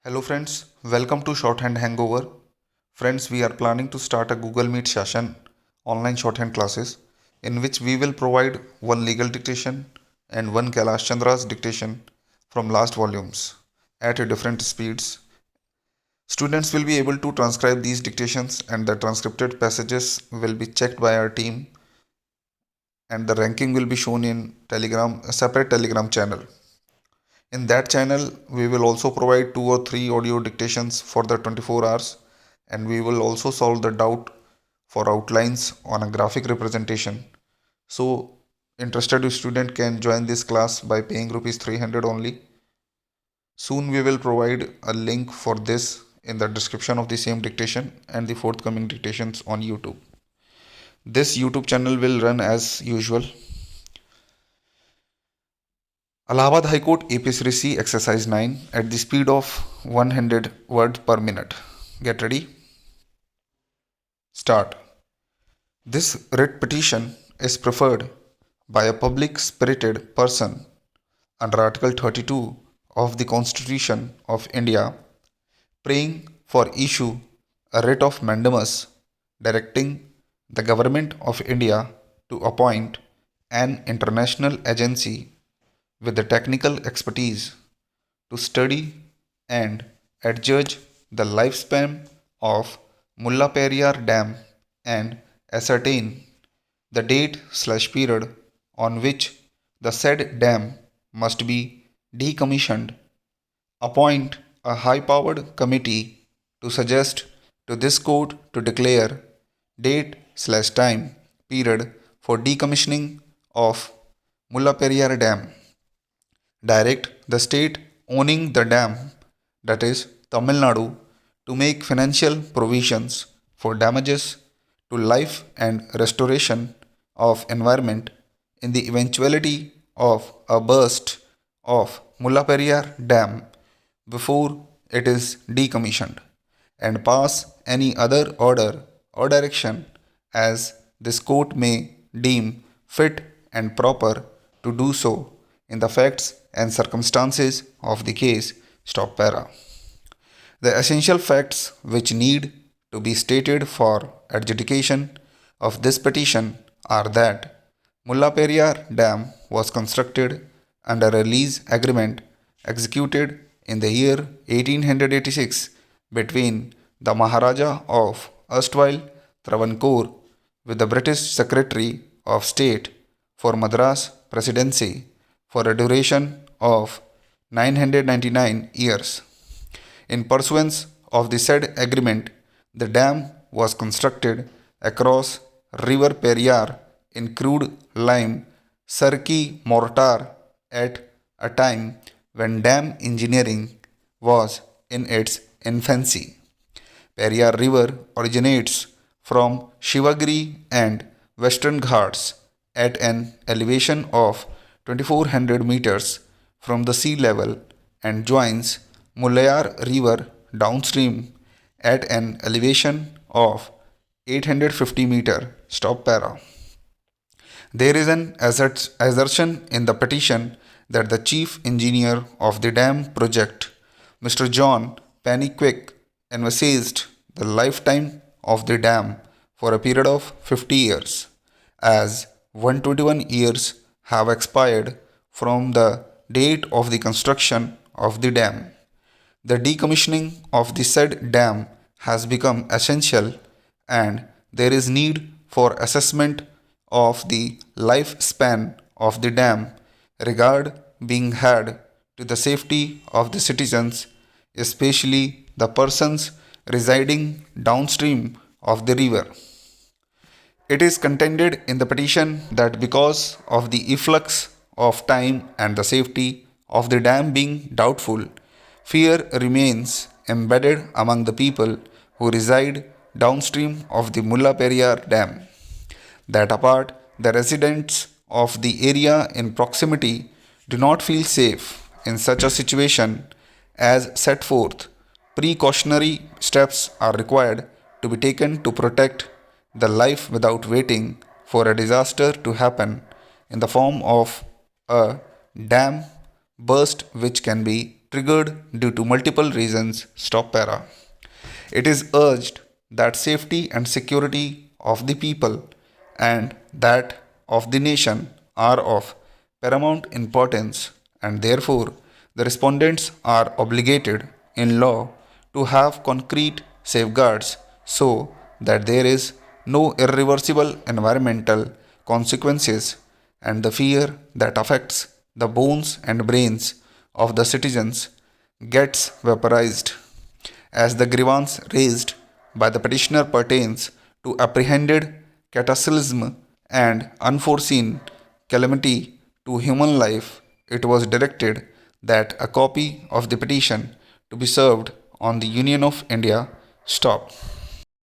Hello friends, welcome to Shorthand Hangover. Friends, we are planning to start a Google Meet session, online shorthand classes, in which we will provide one legal dictation and one Kailash Chandra's dictation from last volumes at different speeds. Students will be able to transcribe these dictations and the transcribed passages will be checked by our team and the ranking will be shown in Telegram, a separate Telegram channel. In that channel, we will also provide 2 or 3 audio dictations for the 24 hours and we will also solve the doubt for outlines on a graphic representation. So, interested student can join this class by paying rupees 300 only. Soon we will provide a link for this in the description of the same dictation and the forthcoming dictations on YouTube. This YouTube channel will run as usual. Allahabad High Court APSRC exercise 9 at the speed of 100 words per minute. Get ready. Start. This writ petition is preferred by a public spirited person under Article 32 of the Constitution of India, praying for issue a writ of mandamus directing the Government of India to appoint an international agency with the technical expertise to study and adjudge the lifespan of Mulla Periyar Dam and ascertain the date/period on which the said dam must be decommissioned, appoint a high-powered committee to suggest to this court to declare date/time period for decommissioning of Mulla Periyar Dam, direct the state owning the dam, that is Tamil Nadu, to make financial provisions for damages to life and restoration of environment in the eventuality of a burst of Mullaperiyar Dam before it is decommissioned, and pass any other order or direction as this court may deem fit and proper to do so in the facts and circumstances of the case. Stop para. The essential facts which need to be stated for adjudication of this petition are that Mulla Periyar Dam was constructed under a lease agreement executed in the year 1886 between the Maharaja of erstwhile Travancore with the British Secretary of State for Madras Presidency for a duration of 999 years. In pursuance of the said agreement, the dam was constructed across River Periyar in crude lime Sarki mortar at a time when dam engineering was in its infancy. Periyar River originates from Shivagiri and Western Ghats at an elevation of 2400 meters from the sea level and joins Mulayar River downstream at an elevation of 850 meter. Stop para. There is an assertion in the petition that the chief engineer of the dam project, Mr. John Penneyquick, envisaged the lifetime of the dam for a period of 50 years, as 121 years have expired from the date of the construction of the dam. The decommissioning of the said dam has become essential and there is need for assessment of the lifespan of the dam, regard being had to the safety of the citizens, especially the persons residing downstream of the river. It is contended in the petition that because of the efflux of time and the safety of the dam being doubtful, fear remains embedded among the people who reside downstream of the Mulla Periyar Dam. That apart, the residents of the area in proximity do not feel safe in such a situation as set forth. Precautionary steps are required to be taken to protect the life without waiting for a disaster to happen in the form of a dam burst which can be triggered due to multiple reasons. Stop para. It is urged that safety and security of the people and that of the nation are of paramount importance, and therefore the respondents are obligated in law to have concrete safeguards so that there is no irreversible environmental consequences and the fear that affects the bones and brains of the citizens gets vaporized. As the grievance raised by the petitioner pertains to apprehended cataclysm and unforeseen calamity to human life, it was directed that a copy of the petition to be served on the Union of India. Stop.